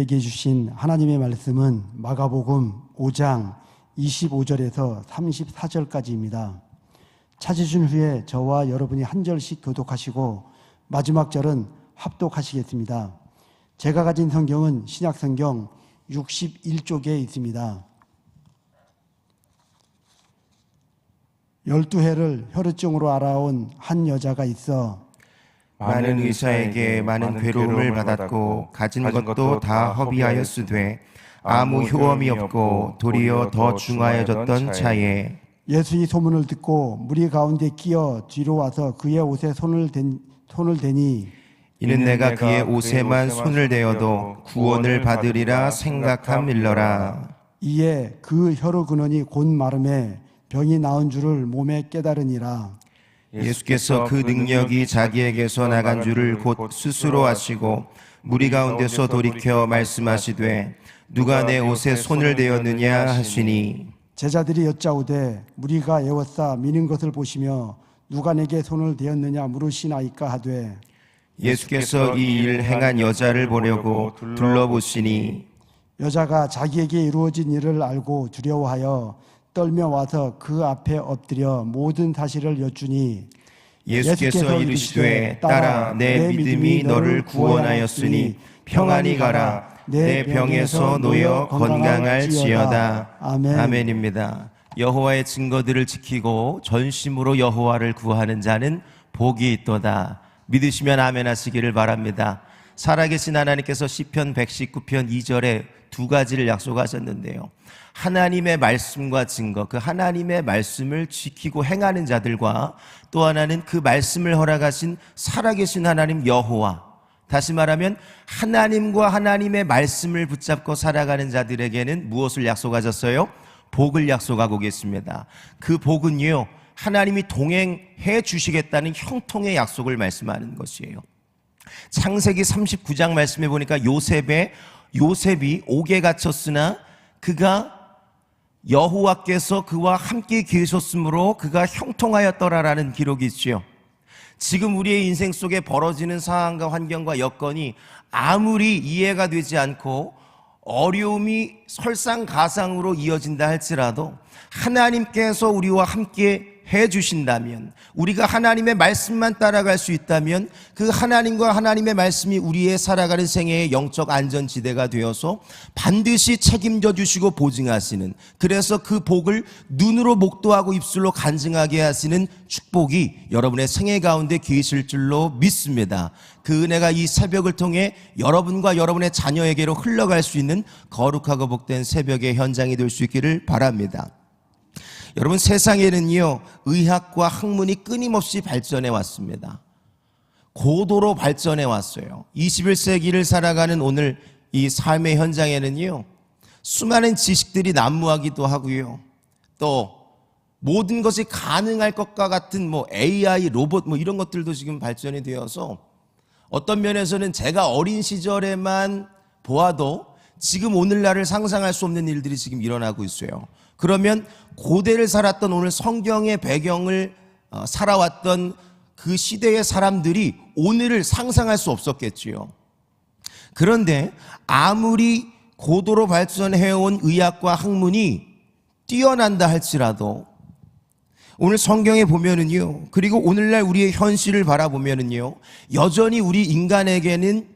우리에게 주신 하나님의 말씀은 마가복음 5장 25절에서 34절까지입니다. 찾으신 후에 저와 여러분이 한 절씩 교독하시고 마지막 절은 합독하시겠습니다. 제가 가진 성경은 신약성경 61쪽에 있습니다. 12해를 혈우증으로 알아온 한 여자가 있어 많은 의사에게 많은 괴로움을 받았고 가진 것도 다 허비하였으되 아무 효험이 없고 도리어 더 중하여졌던 차에 예수의 소문을 듣고 무리 가운데 끼어 뒤로 와서 그의 옷에 손을 대니 이는 내가 그의 옷에만 손을 대어도 구원을 받으리라 생각함일러라. 이에 그 혈루 근원이 곧 마름에 병이 나은 줄을 몸에 깨달으니라. 예수께서 그 능력이 자기에게서 나간 줄을 곧 스스로 아시고 무리 가운데서 돌이켜 말씀하시되 누가 내 옷에 손을 대었느냐 하시니 제자들이 여짜오되 무리가 애워싸 미는 것을 보시며 누가 내게 손을 대었느냐 물으시나이까 하되 예수께서 이 일 행한 여자를 보려고 둘러보시니 여자가 자기에게 이루어진 일을 알고 두려워하여 떨며 와서 그 앞에 엎드려 모든 사실을 여쭈니 예수께서 이르시되 딸아 내 믿음이 너를 구원하였으니 평안히 가라 내 병에서 놓여 건강할지어다. 아멘입니다. 여호와의 증거들을 지키고 전심으로 여호와를 구하는 자는 복이 있도다. 믿으시면 아멘 하시기를 바랍니다. 살아계신 하나님께서 시편 119편 2절에 두 가지를 약속하셨는데요. 하나님의 말씀과 증거, 그 하나님의 말씀을 지키고 행하는 자들과 또 하나는 그 말씀을 허락하신 살아계신 하나님 여호와, 다시 말하면 하나님과 하나님의 말씀을 붙잡고 살아가는 자들에게는 무엇을 약속하셨어요? 복을 약속하고 계십니다. 그 복은요, 하나님이 동행해 주시겠다는 형통의 약속을 말씀하는 것이에요. 창세기 39장 말씀해 보니까 요셉이 옥에 갇혔으나 그가 여호와께서 그와 함께 계셨으므로 그가 형통하였더라라는 기록이 있죠. 지금 우리의 인생 속에 벌어지는 상황과 환경과 여건이 아무리 이해가 되지 않고 어려움이 설상가상으로 이어진다 할지라도 하나님께서 우리와 함께 해주신다면, 우리가 하나님의 말씀만 따라갈 수 있다면 그 하나님과 하나님의 말씀이 우리의 살아가는 생애의 영적 안전지대가 되어서 반드시 책임져 주시고 보증하시는, 그래서 그 복을 눈으로 목도하고 입술로 간증하게 하시는 축복이 여러분의 생애 가운데 계실 줄로 믿습니다. 그 은혜가 이 새벽을 통해 여러분과 여러분의 자녀에게로 흘러갈 수 있는 거룩하고 복된 새벽의 현장이 될 수 있기를 바랍니다. 여러분, 세상에는요, 의학과 학문이 끊임없이 발전해 왔습니다. 고도로 발전해 왔어요. 21세기를 살아가는 오늘 이 삶의 현장에는요, 수많은 지식들이 난무하기도 하고요, 또 모든 것이 가능할 것과 같은 AI, 로봇 이런 것들도 지금 발전이 되어서 어떤 면에서는 제가 어린 시절에만 보아도 지금 오늘날을 상상할 수 없는 일들이 지금 일어나고 있어요. 그러면 고대를 살았던 오늘 성경의 배경을 살아왔던 그 시대의 사람들이 오늘을 상상할 수 없었겠지요. 그런데 아무리 고도로 발전해온 의학과 학문이 뛰어난다 할지라도 오늘 성경에 보면은요, 그리고 오늘날 우리의 현실을 바라보면은요, 여전히 우리 인간에게는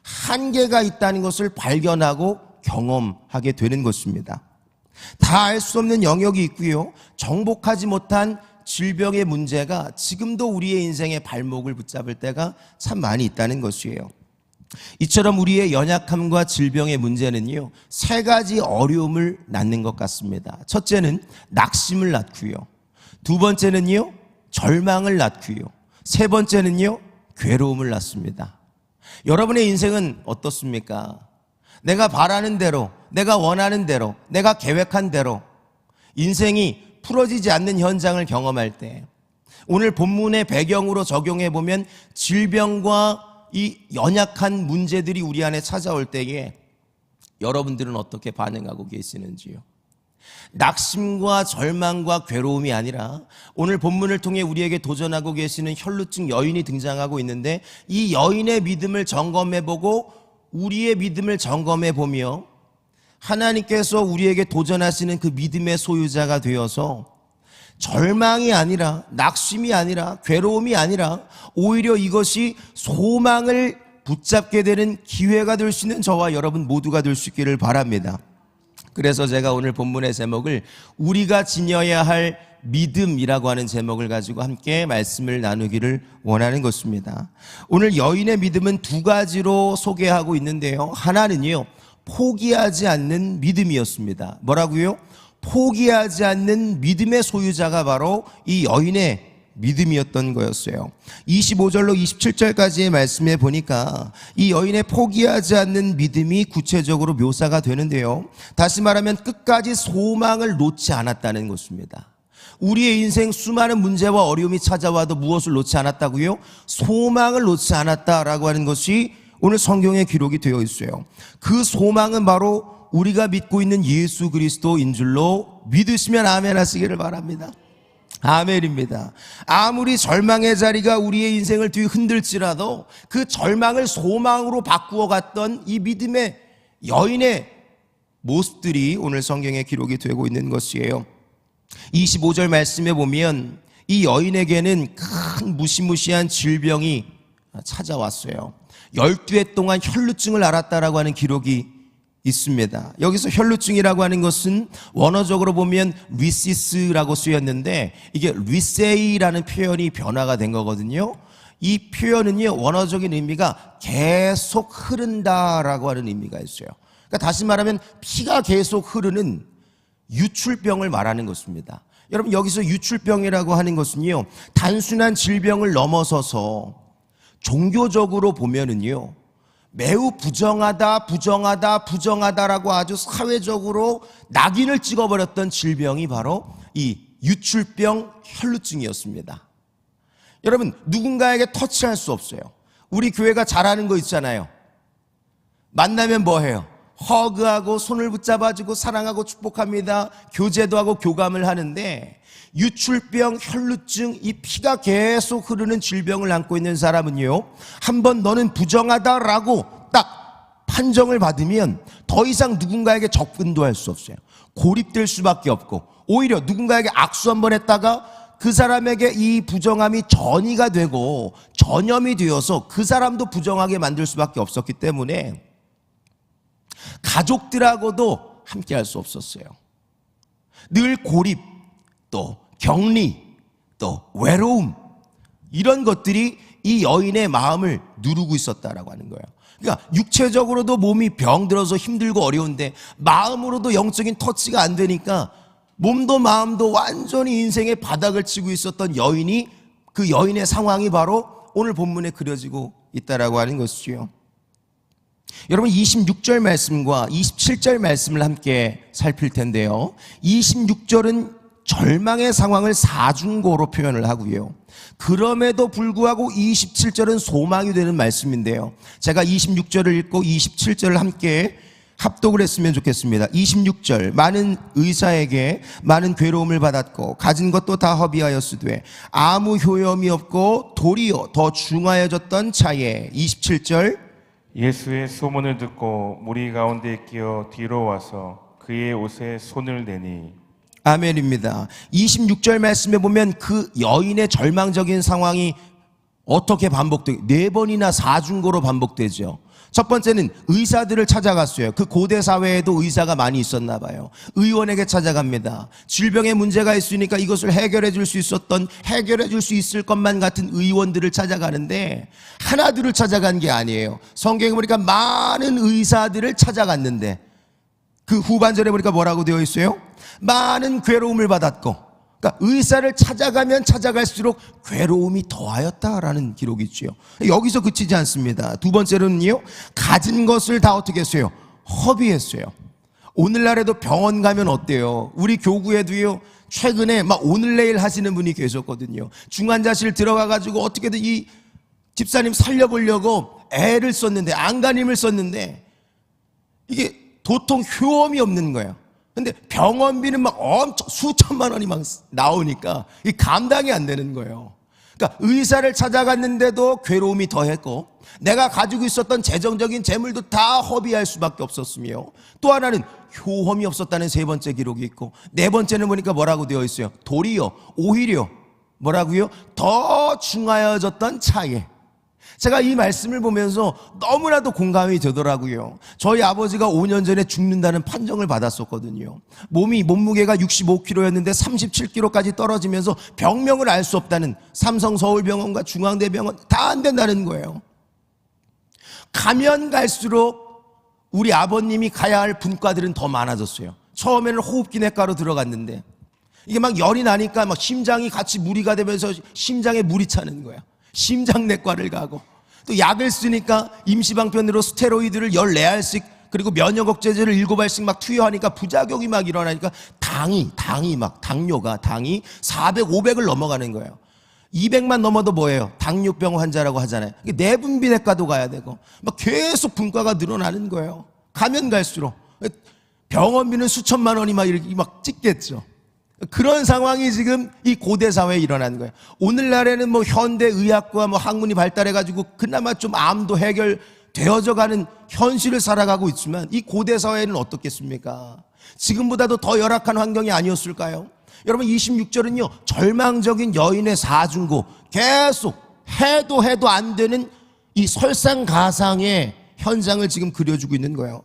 한계가 있다는 것을 발견하고 경험하게 되는 것입니다. 다 알 수 없는 영역이 있고요, 정복하지 못한 질병의 문제가 지금도 우리의 인생의 발목을 붙잡을 때가 참 많이 있다는 것이에요. 이처럼 우리의 연약함과 질병의 문제는요, 세 가지 어려움을 낳는 것 같습니다. 첫째는 낙심을 낳고요, 두 번째는요, 절망을 낳고요, 세 번째는요, 괴로움을 낳습니다. 여러분의 인생은 어떻습니까? 내가 바라는 대로, 내가 원하는 대로, 내가 계획한 대로 인생이 풀어지지 않는 현장을 경험할 때, 오늘 본문의 배경으로 적용해 보면 질병과 이 연약한 문제들이 우리 안에 찾아올 때에 여러분들은 어떻게 반응하고 계시는지요? 낙심과 절망과 괴로움이 아니라 오늘 본문을 통해 우리에게 도전하고 계시는 혈루증 여인이 등장하고 있는데, 이 여인의 믿음을 점검해보고 우리의 믿음을 점검해 보며 하나님께서 우리에게 도전하시는 그 믿음의 소유자가 되어서 절망이 아니라, 낙심이 아니라, 괴로움이 아니라 오히려 이것이 소망을 붙잡게 되는 기회가 될 수 있는 저와 여러분 모두가 될 수 있기를 바랍니다. 그래서 제가 오늘 본문의 제목을 우리가 지녀야 할 믿음이라고 하는 제목을 가지고 함께 말씀을 나누기를 원하는 것입니다. 오늘 여인의 믿음은 두 가지로 소개하고 있는데요. 하나는요, 포기하지 않는 믿음이었습니다. 뭐라고요? 포기하지 않는 믿음의 소유자가 바로 이 여인의 믿음이었던 거였어요. 25절로 27절까지의 말씀에 보니까 이 여인의 포기하지 않는 믿음이 구체적으로 묘사가 되는데요. 다시 말하면 끝까지 소망을 놓지 않았다는 것입니다. 우리의 인생 수많은 문제와 어려움이 찾아와도 무엇을 놓지 않았다고요? 소망을 놓지 않았다라고 하는 것이 오늘 성경에 기록이 되어 있어요. 그 소망은 바로 우리가 믿고 있는 예수 그리스도인 줄로 믿으시면 아멘 하시기를 바랍니다. 아멘입니다. 아무리 절망의 자리가 우리의 인생을 뒤흔들지라도 그 절망을 소망으로 바꾸어 갔던 이 믿음의 여인의 모습들이 오늘 성경에 기록이 되고 있는 것이에요. 25절 말씀에 보면 이 여인에게는 큰 무시무시한 질병이 찾아왔어요. 12해 동안 혈루증을 앓았다라고 하는 기록이 있습니다. 여기서 혈루증이라고 하는 것은 원어적으로 보면 리시스라고 쓰였는데 이게 리세이라는 표현이 변화가 된 거거든요. 이 표현은요, 원어적인 의미가 계속 흐른다라고 하는 의미가 있어요. 그러니까 다시 말하면 피가 계속 흐르는 유출병을 말하는 것입니다. 여러분, 여기서 유출병이라고 하는 것은요, 단순한 질병을 넘어서서 종교적으로 보면은요, 매우 부정하다라고 아주 사회적으로 낙인을 찍어버렸던 질병이 바로 이 유출병 혈루증이었습니다. 여러분, 누군가에게 터치할 수 없어요. 우리 교회가 잘하는 거 있잖아요. 만나면 뭐 해요? 허그하고 손을 붙잡아주고 사랑하고 축복합니다. 교제도 하고 교감을 하는데, 유출병, 혈루증, 이 피가 계속 흐르는 질병을 안고 있는 사람은요, 한번 너는 부정하다라고 딱 판정을 받으면 더 이상 누군가에게 접근도 할 수 없어요. 고립될 수밖에 없고, 오히려 누군가에게 악수 한번 했다가 그 사람에게 이 부정함이 전이가 되고 전염이 되어서 그 사람도 부정하게 만들 수밖에 없었기 때문에 가족들하고도 함께 할 수 없었어요. 늘 고립, 또 격리, 또 외로움, 이런 것들이 이 여인의 마음을 누르고 있었다라고 하는 거예요. 그러니까 육체적으로도 몸이 병들어서 힘들고 어려운데 마음으로도 영적인 터치가 안 되니까 몸도 마음도 완전히 인생의 바닥을 치고 있었던 여인이, 그 여인의 상황이 바로 오늘 본문에 그려지고 있다라고 하는 것이죠. 여러분, 26절 말씀과 27절 말씀을 함께 살필 텐데요. 26절은 절망의 상황을 사중고로 표현을 하고요. 그럼에도 불구하고 27절은 소망이 되는 말씀인데요. 제가 26절을 읽고 27절을 함께 합독을 했으면 좋겠습니다. 26절, 많은 의사에게 많은 괴로움을 받았고 가진 것도 다 허비하였으되 아무 효험이 없고 도리어 더 중하여졌던 차에. 27절, 예수의 소문을 듣고 무리 가운데 끼어 뒤로 와서 그의 옷에 손을 대니. 아멘입니다. 26절 말씀에 보면 그 여인의 절망적인 상황이 어떻게 반복되고 4번이나 사중고로 반복되죠. 첫 번째는 의사들을 찾아갔어요. 그 고대 사회에도 의사가 많이 있었나 봐요. 의원에게 찾아갑니다. 질병에 문제가 있으니까 이것을 해결해 줄 수 있었던, 해결해 줄 수 있을 것만 같은 의원들을 찾아가는데 하나 둘을 찾아간 게 아니에요. 성경에 보니까 많은 의사들을 찾아갔는데 그 후반절에 보니까 뭐라고 되어 있어요? 많은 괴로움을 받았고, 그러니까 의사를 찾아가면 찾아갈수록 괴로움이 더하였다라는 기록이 있죠. 여기서 그치지 않습니다. 두 번째로는요, 가진 것을 다 어떻게 했어요? 허비했어요. 오늘날에도 병원 가면 어때요? 우리 교구에도요, 최근에 막 오늘 내일 하시는 분이 계셨거든요. 중환자실 들어가가지고 어떻게든 이 집사님 살려보려고 애를 썼는데, 안간힘을 썼는데 이게 도통 효험이 없는 거예요. 근데 병원비는 막 엄청 수천만 원이 막 나오니까 이 감당이 안 되는 거예요. 그러니까 의사를 찾아갔는데도 괴로움이 더했고, 내가 가지고 있었던 재정적인 재물도 다 허비할 수밖에 없었으며, 또 하나는 효험이 없었다는 세 번째 기록이 있고, 네 번째는 보니까 뭐라고 되어 있어요? 도리어, 오히려 뭐라고요? 더 중하여졌던 차에. 제가 이 말씀을 보면서 너무나도 공감이 되더라고요. 저희 아버지가 5년 전에 죽는다는 판정을 받았었거든요. 몸무게가 65kg였는데 37kg까지 떨어지면서 병명을 알 수 없다는, 삼성 서울병원과 중앙대병원 다 안 된다는 거예요. 가면 갈수록 우리 아버님이 가야 할 분과들은 더 많아졌어요. 처음에는 호흡기내과로 들어갔는데 이게 막 열이 나니까 막 심장이 같이 무리가 되면서 심장에 물이 차는 거야. 심장내과를 가고, 또 약을 쓰니까 임시방편으로 스테로이드를 14알씩, 그리고 면역억제제를 7알씩 막 투여하니까 부작용이 막 일어나니까 당뇨가 400, 500을 넘어가는 거예요. 200만 넘어도 뭐예요? 당뇨병 환자라고 하잖아요. 내분비내과도 가야 되고 막 계속 분과가 늘어나는 거예요. 가면 갈수록 병원비는 수천만 원이 막 이렇게 막 찍겠죠. 그런 상황이 지금 이 고대 사회에 일어나는 거예요. 오늘날에는 뭐 현대 의학과 뭐 학문이 발달해가지고 그나마 좀 암도 해결되어져 가는 현실을 살아가고 있지만, 이 고대 사회는 어떻겠습니까? 지금보다도 더 열악한 환경이 아니었을까요? 여러분, 26절은요 절망적인 여인의 사중고, 계속 해도 안 되는 이 설상가상의 현장을 지금 그려주고 있는 거예요.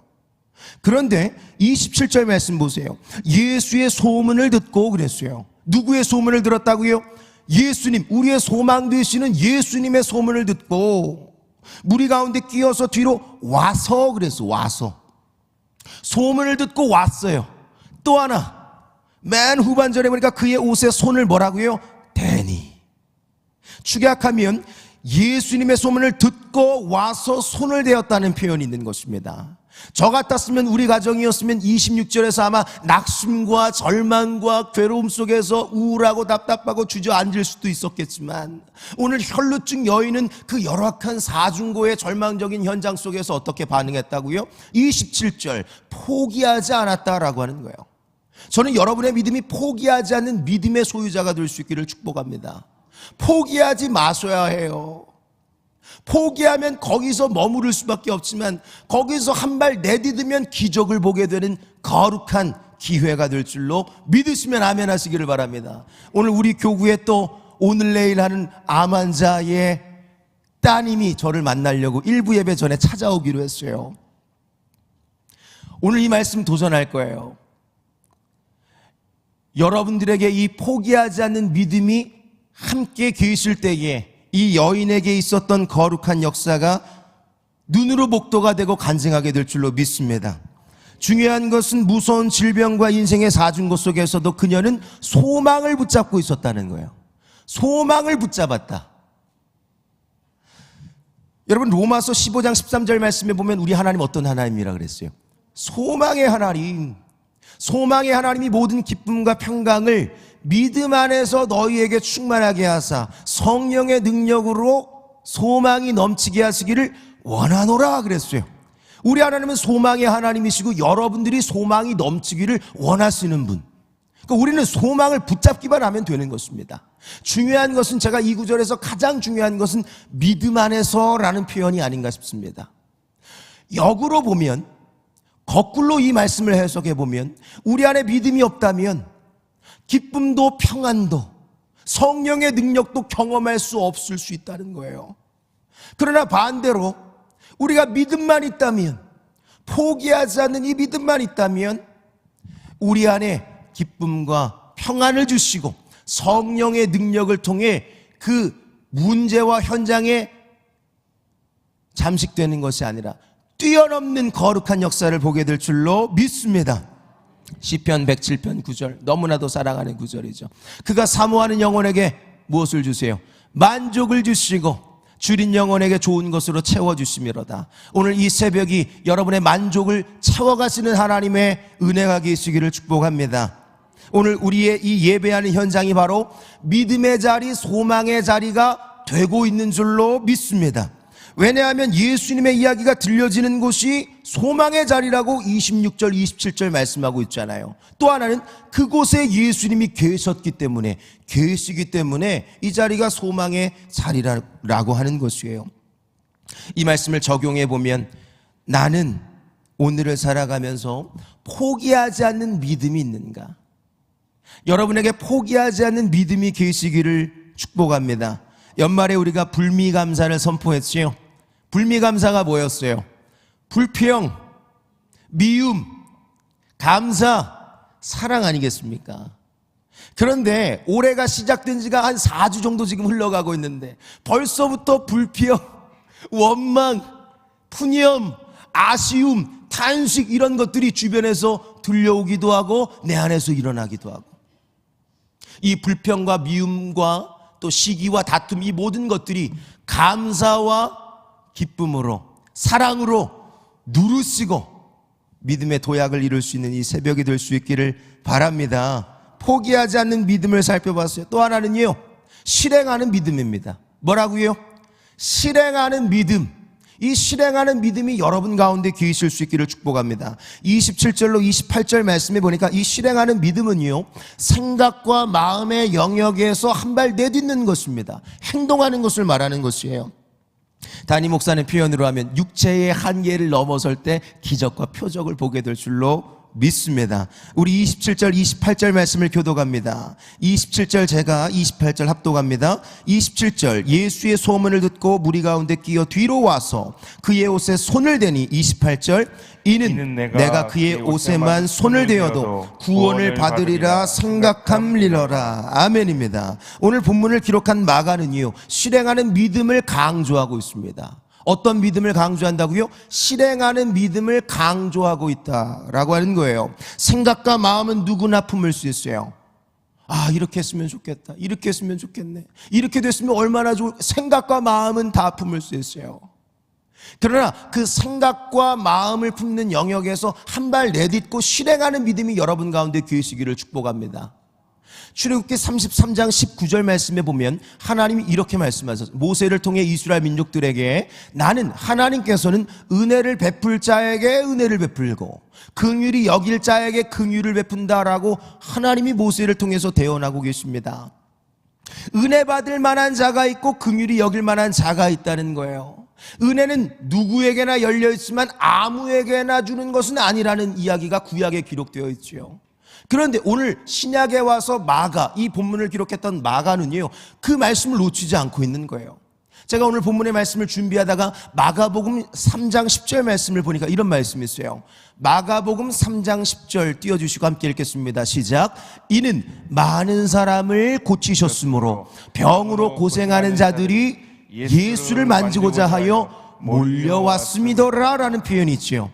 그런데 27절 말씀 보세요. 예수의 소문을 듣고 그랬어요. 누구의 소문을 들었다고요? 예수님, 우리의 소망 되시는 예수님의 소문을 듣고 무리 가운데 끼어서 뒤로 와서 그랬어. 와서 소문을 듣고 왔어요. 또 하나, 맨 후반절에 보니까 그의 옷에 손을 뭐라고요? 대니. 축약하면 예수님의 소문을 듣고 와서 손을 대었다는 표현이 있는 것입니다. 저 같았으면, 우리 가정이었으면 26절에서 아마 낙심과 절망과 괴로움 속에서 우울하고 답답하고 주저앉을 수도 있었겠지만, 오늘 혈루증 여인은 그 열악한 사중고의 절망적인 현장 속에서 어떻게 반응했다고요? 27절, 포기하지 않았다라고 하는 거예요. 저는 여러분의 믿음이 포기하지 않는 믿음의 소유자가 될 수 있기를 축복합니다. 포기하지 마셔야 해요. 포기하면 거기서 머무를 수밖에 없지만, 거기서 한 발 내디디면 기적을 보게 되는 거룩한 기회가 될 줄로 믿으시면 아멘 하시기를 바랍니다. 오늘 우리 교구에 또 오늘 내일 하는 암 환자의 따님이 저를 만나려고 일부 예배 전에 찾아오기로 했어요. 오늘 이 말씀 도전할 거예요. 여러분들에게 이 포기하지 않는 믿음이 함께 계실 때에 이 여인에게 있었던 거룩한 역사가 눈으로 목도가 되고 간증하게 될 줄로 믿습니다. 중요한 것은 무서운 질병과 인생의 사중고 속에서도 그녀는 소망을 붙잡고 있었다는 거예요. 소망을 붙잡았다. 여러분, 로마서 15장 13절 말씀에 보면 우리 하나님 어떤 하나님이라 그랬어요? 소망의 하나님. 소망의 하나님이 모든 기쁨과 평강을 믿음 안에서 너희에게 충만하게 하사 성령의 능력으로 소망이 넘치게 하시기를 원하노라 그랬어요. 우리 하나님은 소망의 하나님이시고 여러분들이 소망이 넘치기를 원하시는 분. 그러니까 우리는 소망을 붙잡기만 하면 되는 것입니다. 중요한 것은, 제가 이 구절에서 가장 중요한 것은 믿음 안에서라는 표현이 아닌가 싶습니다. 역으로 보면, 거꾸로 이 말씀을 해석해 보면, 우리 안에 믿음이 없다면 기쁨도 평안도 성령의 능력도 경험할 수 없을 수 있다는 거예요. 그러나 반대로 우리가 믿음만 있다면, 포기하지 않는 이 믿음만 있다면 우리 안에 기쁨과 평안을 주시고 성령의 능력을 통해 그 문제와 현장에 잠식되는 것이 아니라 뛰어넘는 거룩한 역사를 보게 될 줄로 믿습니다. 시편 107편 9절, 너무나도 사랑하는 구절이죠. 그가 사모하는 영혼에게 무엇을 주세요? 만족을 주시고 줄인 영혼에게 좋은 것으로 채워주시미로다. 오늘 이 새벽이 여러분의 만족을 채워가시는 하나님의 은혜가 계시기를 축복합니다. 오늘 우리의 이 예배하는 현장이 바로 믿음의 자리, 소망의 자리가 되고 있는 줄로 믿습니다. 왜냐하면 예수님의 이야기가 들려지는 곳이 소망의 자리라고 26절, 27절 말씀하고 있잖아요. 또 하나는 그곳에 예수님이 계시기 때문에 이 자리가 소망의 자리라고 하는 것이에요. 이 말씀을 적용해 보면 나는 오늘을 살아가면서 포기하지 않는 믿음이 있는가? 여러분에게 포기하지 않는 믿음이 계시기를 축복합니다. 연말에 우리가 불미감사를 선포했지요. 불미감사가 뭐였어요? 불평, 미움, 감사, 사랑 아니겠습니까? 그런데 올해가 시작된 지가 한 4주 정도 지금 흘러가고 있는데 벌써부터 불평, 원망, 푸념, 아쉬움, 탄식 이런 것들이 주변에서 들려오기도 하고 내 안에서 일어나기도 하고, 이 불평과 미움과 또 시기와 다툼, 이 모든 것들이 감사와 기쁨으로, 사랑으로 누르시고 믿음의 도약을 이룰 수 있는 이 새벽이 될 수 있기를 바랍니다. 포기하지 않는 믿음을 살펴봤어요. 또 하나는요, 실행하는 믿음입니다. 뭐라고요? 실행하는 믿음. 이 실행하는 믿음이 여러분 가운데 계실 수 있기를 축복합니다. 27절로 28절 말씀해 보니까 이 실행하는 믿음은요, 생각과 마음의 영역에서 한 발 내딛는 것입니다. 행동하는 것을 말하는 것이에요. 담임 목사님 표현으로 하면 육체의 한계를 넘어설 때 기적과 표적을 보게 될 줄로 믿습니다. 우리 27절 28절 말씀을 교독합니다. 27절 제가 28절 합독합니다. 27절 예수의 소문을 듣고 무리 가운데 끼어 뒤로 와서 그의 옷에 손을 대니 28절 이는 내가 그의 옷에만 손을 대어도 구원을 받으리라 생각함리러라. 아멘입니다. 오늘 본문을 기록한 마가는요, 실행하는 믿음을 강조하고 있습니다. 어떤 믿음을 강조한다고요? 실행하는 믿음을 강조하고 있다라고 하는 거예요. 생각과 마음은 누구나 품을 수 있어요. 아, 이렇게 했으면 좋겠다, 이렇게 했으면 좋겠네, 이렇게 됐으면 얼마나 좋을, 생각과 마음은 다 품을 수 있어요. 그러나 그 생각과 마음을 품는 영역에서 한 발 내딛고 실행하는 믿음이 여러분 가운데 계시기를 축복합니다. 출애굽기 33장 19절 말씀에 보면 하나님이 이렇게 말씀하셨어요. 모세를 통해 이스라엘 민족들에게 나는 하나님께서는 은혜를 베풀 자에게 은혜를 베풀고 긍휼히 여길 자에게 긍휼을 베푼다라고 하나님이 모세를 통해서 대언하고 계십니다. 은혜 받을 만한 자가 있고 긍휼히 여길 만한 자가 있다는 거예요. 은혜는 누구에게나 열려있지만 아무에게나 주는 것은 아니라는 이야기가 구약에 기록되어 있죠. 그런데 오늘 신약에 와서 마가, 이 본문을 기록했던 마가는요, 그 말씀을 놓치지 않고 있는 거예요. 제가 오늘 본문의 말씀을 준비하다가 마가복음 3장 10절 말씀을 보니까 이런 말씀이 있어요. 마가복음 3장 10절 띄워주시고 함께 읽겠습니다. 시작. 이는 많은 사람을 고치셨으므로 병으로 고생하는 자들이 예수를 만지고자 하여 몰려왔음이더라 라는 표현이 있죠.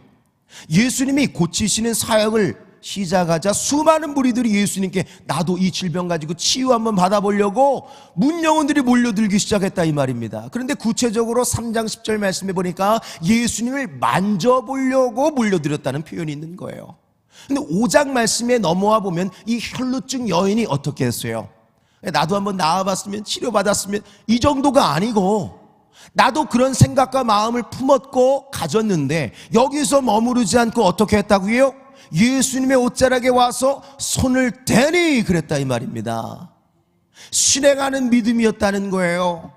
예수님이 고치시는 사역을 시작하자 수많은 무리들이 예수님께 나도 이 질병 가지고 치유 한번 받아보려고 문영혼들이 몰려들기 시작했다 이 말입니다. 그런데 구체적으로 3장 10절 말씀해 보니까 예수님을 만져보려고 몰려들었다는 표현이 있는 거예요. 근데 5장 말씀에 넘어와 보면 이 혈루증 여인이 어떻게 했어요? 나도 한번 나와봤으면, 치료받았으면, 이 정도가 아니고 나도 그런 생각과 마음을 품었고 가졌는데 여기서 머무르지 않고 어떻게 했다고요? 예수님의 옷자락에 와서 손을 대니 그랬다 이 말입니다. 실행하는 믿음이었다는 거예요.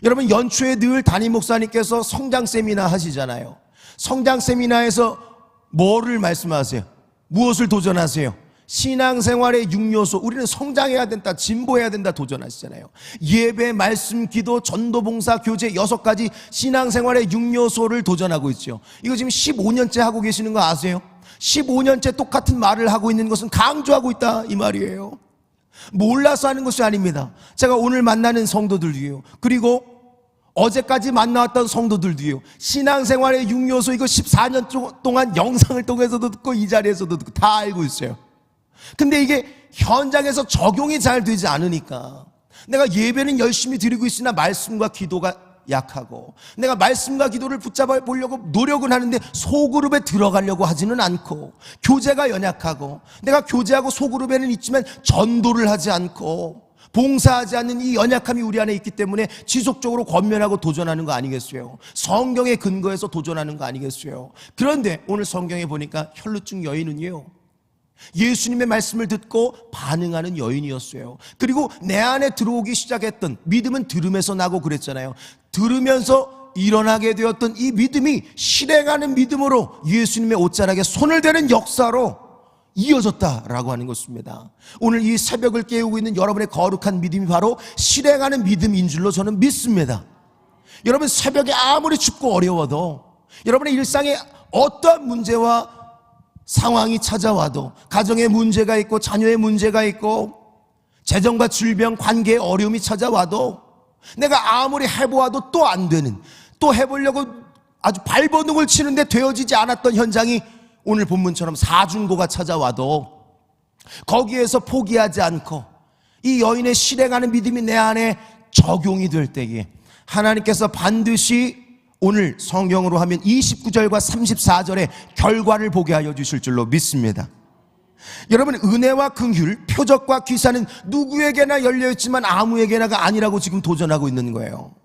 여러분, 연초에 늘 담임 목사님께서 성장 세미나 하시잖아요. 성장 세미나에서 뭐를 말씀하세요? 무엇을 도전하세요? 신앙생활의 6요소, 우리는 성장해야 된다, 진보해야 된다 도전하시잖아요. 예배, 말씀, 기도, 전도, 봉사, 교제 6가지 신앙생활의 6요소를 도전하고 있죠. 이거 지금 15년째 하고 계시는 거 아세요? 15년째 똑같은 말을 하고 있는 것은 강조하고 있다 이 말이에요. 몰라서 하는 것이 아닙니다. 제가 오늘 만나는 성도들도요, 그리고 어제까지 만나왔던 성도들도요, 신앙생활의 6요소 이거 14년 동안 영상을 통해서도 듣고 이 자리에서도 듣고 다 알고 있어요. 근데 이게 현장에서 적용이 잘 되지 않으니까, 내가 예배는 열심히 드리고 있으나 말씀과 기도가 약하고, 내가 말씀과 기도를 붙잡아 보려고 노력은 하는데 소그룹에 들어가려고 하지는 않고, 교제가 연약하고, 내가 교제하고 소그룹에는 있지만 전도를 하지 않고, 봉사하지 않는 이 연약함이 우리 안에 있기 때문에 지속적으로 권면하고 도전하는 거 아니겠어요? 성경에 근거해서 도전하는 거 아니겠어요? 그런데 오늘 성경에 보니까 혈루증 여인은요, 예수님의 말씀을 듣고 반응하는 여인이었어요. 그리고 내 안에 들어오기 시작했던 믿음은 들음에서 나고 그랬잖아요. 들으면서 일어나게 되었던 이 믿음이 실행하는 믿음으로 예수님의 옷자락에 손을 대는 역사로 이어졌다라고 하는 것입니다. 오늘 이 새벽을 깨우고 있는 여러분의 거룩한 믿음이 바로 실행하는 믿음인 줄로 저는 믿습니다. 여러분, 새벽에 아무리 춥고 어려워도, 여러분의 일상에 어떠한 문제와 상황이 찾아와도, 가정에 문제가 있고 자녀의 문제가 있고 재정과 질병, 관계에 어려움이 찾아와도, 내가 아무리 해보아도 또 안 되는, 또 해보려고 아주 발버둥을 치는데 되어지지 않았던 현장이 오늘 본문처럼 사중고가 찾아와도 거기에서 포기하지 않고 이 여인의 실행하는 믿음이 내 안에 적용이 될 때에 하나님께서 반드시 오늘 성경으로 하면 29절과 34절의 결과를 보게 하여 주실 줄로 믿습니다. 여러분, 은혜와 긍휼, 표적과 기사는 누구에게나 열려있지만 아무에게나가 아니라고 지금 도전하고 있는 거예요.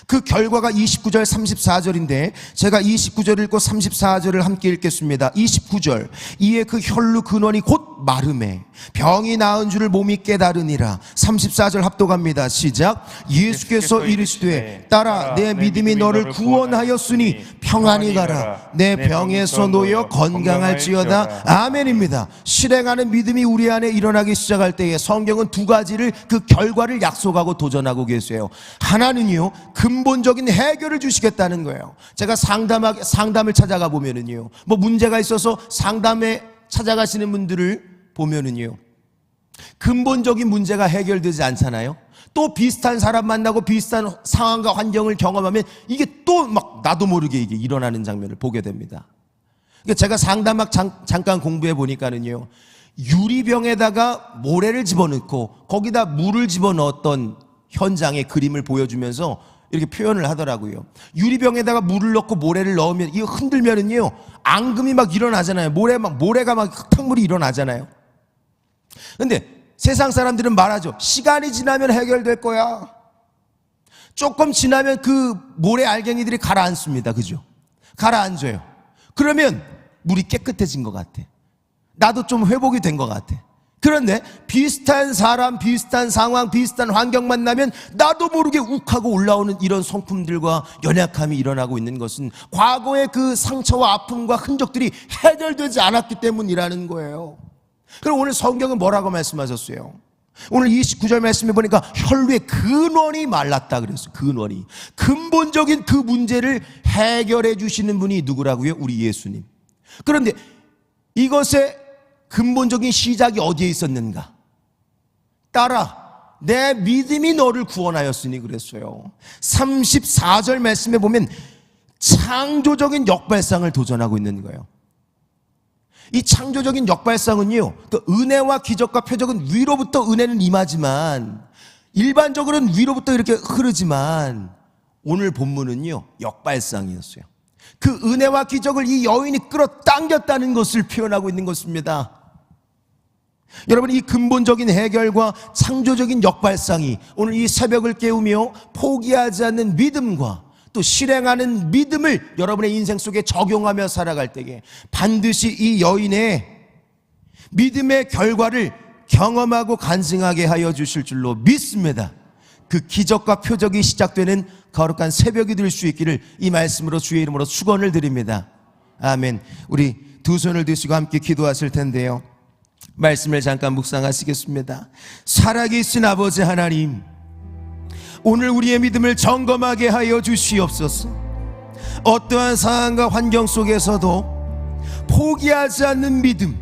그 결과가 29절 34절인데 제가 29절 읽고 34절을 함께 읽겠습니다. 29절, 이에 그 혈루 근원이 곧 마름에 병이 나은 줄을 몸이 깨달으니라. 34절 합독합니다. 시작. 예수께서 이르시되 따라 내 믿음이 너를 구원하였으니 평안히 가라. 내 병에서 놓여 건강할지어다. 아멘입니다. 실행하는 믿음이 우리 안에 일어나기 시작할 때에 성경은 두 가지를, 그 결과를 약속하고 도전하고 계세요. 하나는요, 근본적인 해결을 주시겠다는 거예요. 제가 상담을 찾아가 보면은요, 뭐 문제가 있어서 상담에 찾아가시는 분들을 보면은요, 근본적인 문제가 해결되지 않잖아요. 또 비슷한 사람 만나고 비슷한 상황과 환경을 경험하면 이게 또 막 나도 모르게 이게 일어나는 장면을 보게 됩니다. 그러니까 제가 상담학 잠깐 공부해 보니까는요, 유리병에다가 모래를 집어넣고 거기다 물을 집어넣었던 현장의 그림을 보여주면서 이렇게 표현을 하더라고요. 유리병에다가 물을 넣고 모래를 넣으면, 이거 흔들면은요, 앙금이 막 일어나잖아요. 모래가 막 흙탕물이 일어나잖아요. 근데 세상 사람들은 말하죠. 시간이 지나면 해결될 거야. 조금 지나면 그 모래 알갱이들이 가라앉습니다. 그죠? 가라앉아요. 그러면 물이 깨끗해진 것 같아. 나도 좀 회복이 된 것 같아. 그런데 비슷한 사람, 비슷한 상황, 비슷한 환경 만나면 나도 모르게 욱하고 올라오는 이런 성품들과 연약함이 일어나고 있는 것은 과거의 그 상처와 아픔과 흔적들이 해결되지 않았기 때문이라는 거예요. 그럼 오늘 성경은 뭐라고 말씀하셨어요? 오늘 29절 말씀해 보니까 혈루의 근원이 말랐다 그랬어요. 근원이. 근본적인 그 문제를 해결해 주시는 분이 누구라고요? 우리 예수님. 그런데 이것의 근본적인 시작이 어디에 있었는가? 따라 내 믿음이 너를 구원하였으니 그랬어요. 34절 말씀에 보면 창조적인 역발상을 도전하고 있는 거예요. 이 창조적인 역발상은요, 그 은혜와 기적과 표적은 위로부터 은혜는 임하지만, 일반적으로는 위로부터 이렇게 흐르지만, 오늘 본문은요, 역발상이었어요. 그 은혜와 기적을 이 여인이 끌어당겼다는 것을 표현하고 있는 것입니다. 여러분, 이 근본적인 해결과 창조적인 역발상이 오늘 이 새벽을 깨우며 포기하지 않는 믿음과 또 실행하는 믿음을 여러분의 인생 속에 적용하며 살아갈 때에 반드시 이 여인의 믿음의 결과를 경험하고 간증하게 하여 주실 줄로 믿습니다. 그 기적과 표적이 시작되는 거룩한 새벽이 될 수 있기를 이 말씀으로 주의 이름으로 축원을 드립니다. 아멘. 우리 두 손을 드시고 함께 기도하실 텐데요, 말씀을 잠깐 묵상하시겠습니다. 살아계신 아버지 하나님, 오늘 우리의 믿음을 점검하게 하여 주시옵소서. 어떠한 상황과 환경 속에서도 포기하지 않는 믿음,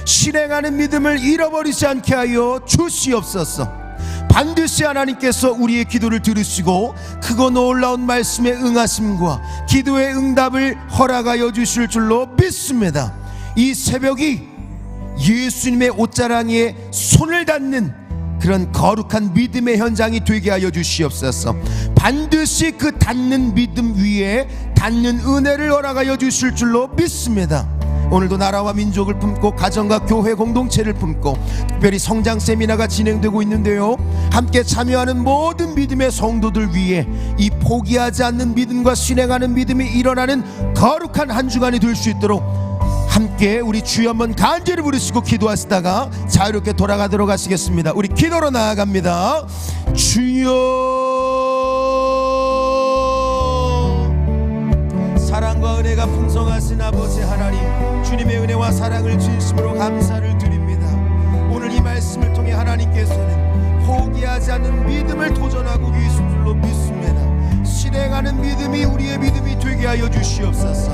실행하는 믿음을 잃어버리지 않게 하여 주시옵소서. 반드시 하나님께서 우리의 기도를 들으시고 크고 놀라운 말씀에 응하심과 기도의 응답을 허락하여 주실 줄로 믿습니다. 이 새벽이 예수님의 옷자랑에 손을 닿는 그런 거룩한 믿음의 현장이 되게 하여 주시옵소서. 반드시 그 닿는 믿음 위에 닿는 은혜를 허락하여 주실 줄로 믿습니다. 오늘도 나라와 민족을 품고 가정과 교회 공동체를 품고 특별히 성장 세미나가 진행되고 있는데요, 함께 참여하는 모든 믿음의 성도들 위해 이 포기하지 않는 믿음과 실행하는 믿음이 일어나는 거룩한 한 주간이 될 수 있도록 함께 우리 주여 한번 간절히 부르시고 기도하시다가 자유롭게 돌아가도록 하시겠습니다. 우리 기도로 나아갑니다. 주여, 사랑과 은혜가 풍성하신 아버지 하나님, 주님의 은혜와 사랑을 진심으로 감사를 드립니다. 오늘 이 말씀을 통해 하나님께서는 포기하지 않는 믿음을 도전하고 계신 줄로 믿습니다. 실행하는 믿음이 우리의 믿음이 되게 하여 주시옵소서.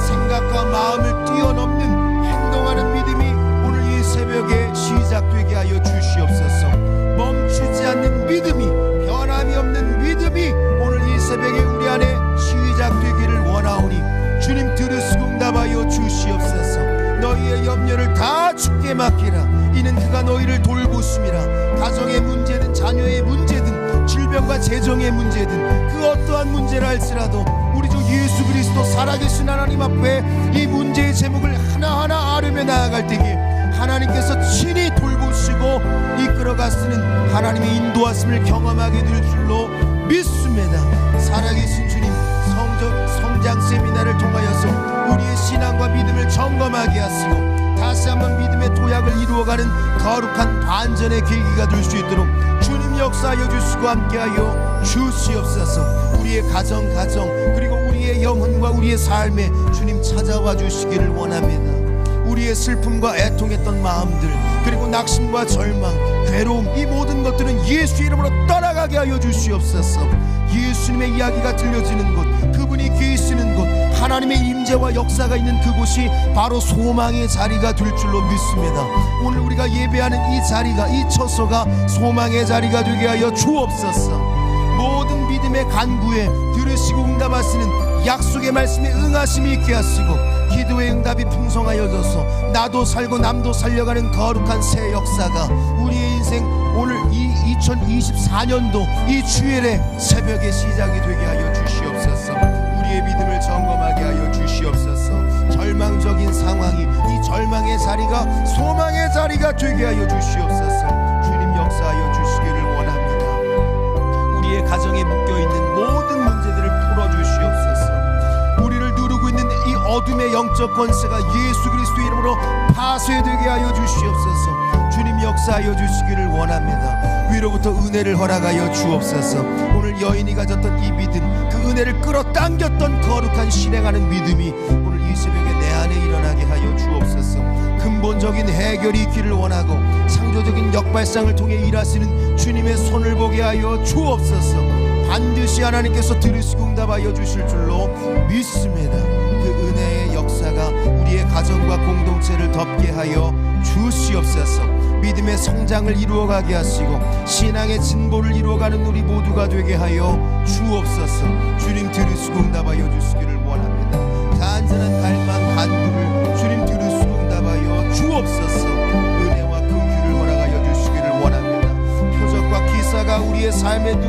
생각과 마음을 뛰어넘는 행동하는 믿음이 오늘 이 새벽에 시작되게 하여 주시옵소서. 멈추지 않는 믿음이, 변함이 없는 믿음이 오늘 이 새벽에 우리 안에 시작되기를 원하오니 주님 들으시고 응답하여 주시옵소서. 너희의 염려를 다 주께 맡기라. 이는 그가 너희를 돌보심이라. 가정의 문제든 자녀의 문제든 질병과 재정의 문제든 그 어떠한 문제라 할지라도 우리 주 예수 그리스도 살아계신 하나님 앞에 이 문제의 제목을 하나하나 아뢰며 나아갈 때에 하나님께서 친히 돌보시고 이끌어가시는 하나님의 인도하심을 경험하게 될 줄로 믿습니다. 살아계신 주님, 성장 세미나를 통하여서 우리의 신앙과 믿음을 점검하게 하시고 다시 한번 믿음의 도약을 이루어가는 거룩한 반전의 계기가 될 수 있도록 주님 역사하여 주시고 함께하여 주시옵소서. 우리의 가정 그리고 우리의 영혼과 우리의 삶에 주님 찾아와 주시기를 원합니다. 우리의 슬픔과 애통했던 마음들, 그리고 낙심과 절망, 괴로움, 이 모든 것들은 예수 이름으로 떠나가게 하여 주시옵소서. 예수님의 이야기가 들려지는 곳, 그분이 계시는 곳, 하나님의 임재와 역사가 있는 그곳이 바로 소망의 자리가 될 줄로 믿습니다. 오늘 우리가 예배하는 이 자리가, 이 처소가 소망의 자리가 되게 하여 주옵소서. 모든 믿음의 간구에 들으시고 응답하시는 약속의 말씀에 응하심이 있게 하시고 기도의 응답이 풍성하여져서 나도 살고 남도 살려가는 거룩한 새 역사가 우리의 인생 오늘 이 2024년도 이 주일의 새벽에 시작이 되게 하여 주시옵소서. 우리의 믿음을 점검하게 하여 주시옵소서. 절망적인 상황이 이 절망의 자리가 소망의 자리가 되게 하여 주시옵소서. 주님 역사하여 주시기를 원합니다. 우리의 가정에 묶여있는 모든 문제들을 풀어주시옵소서. 우리를 누르고 있는 이 어둠의 영적 권세가 예수 그리스도 이름으로 파쇄되게 하여 주시옵소서. 주님 역사하여 주시기를 원합니다. 위로부터 은혜를 허락하여 주옵소서. 오늘 여인이 가졌던 이 믿음, 그 은혜를 끌어당겼던 거룩한 실행하는 믿음이 오늘 이 새벽에 내 안에 일어나게 하여 주옵소서. 근본적인 해결이 있기를 원하고 창조적인 역발상을 통해 일하시는 주님의 손을 보게 하여 주옵소서. 반드시 하나님께서 들으시고 응답하여 주실 줄로 믿습니다. 그 은혜의 역사가 우리의 가정과 공동체를 덮게 하여 주시옵소서. 믿음의 성장을 이루어가게 하시고 신앙의 진보를 이루어가는 우리 모두가 되게 하여 주옵소서. 주님 들으시고 응답하여 주시기를 원합니다. 간절한 갈망 간구를 주님 들으시고 응답하여 주옵소서. 은혜와 긍휼을 허락하여 주시기를 원합니다. 표적과 기사가 우리의 삶에